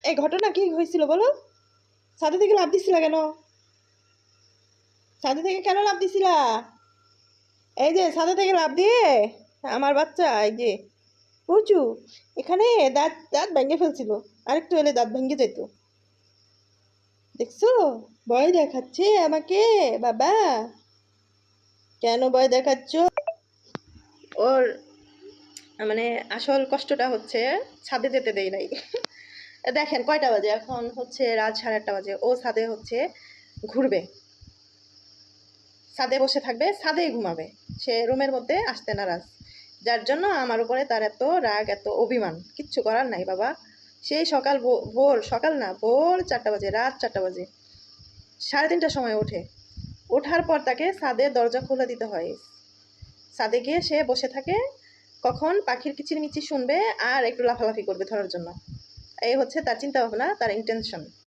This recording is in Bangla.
এই ঘটনা কি হয়েছিল বলো? ছাদে থেকে লাফ দিছিলা কেন? ছাদে থেকে কেন লাফ দিছিলা? এই যে ছাদে থেকে লাফ দিয়ে আমার বাচ্চা, এই যে পুচু, এখানে দাঁত দাঁত ভেঙে ফেলছিল। আরেকটু এলে দাঁত ভেঙে যেত। দেখছো? ভয় দেখাচ্ছে আমাকে বাবা। কেন ভয় দেখাচ্ছ? ওর মানে আসল কষ্টটা হচ্ছে ছাদে যেতে দেই নাই। দেখেন কয়টা বাজে, এখন হচ্ছে রাত 8:30 বাজে। ও ছাদে হচ্ছে ঘুরবে, ছাদে বসে থাকবে, ছাদেই ঘুমাবে। সে রুমের মধ্যে আসতে নারাজ, যার জন্য আমার উপরে তার এত রাগ, এত অভিমান। কিচ্ছু করার নাই বাবা। সেই সকাল ভোর, সকাল না, ভোর 4টা বাজে, রাত 4টা বাজে, 3:30টার সময় ওঠে। ওঠার পর তাকে ছাদের দরজা খুলে দিতে হয়। ছাদে গিয়ে সে বসে থাকে, কখন পাখির কিচিরমিচির শুনবে আর একটু লাফালাফি করবে ধরার জন্য। এই হচ্ছে তার চিন্তা ভাবনা, তার ইন্টেনশন।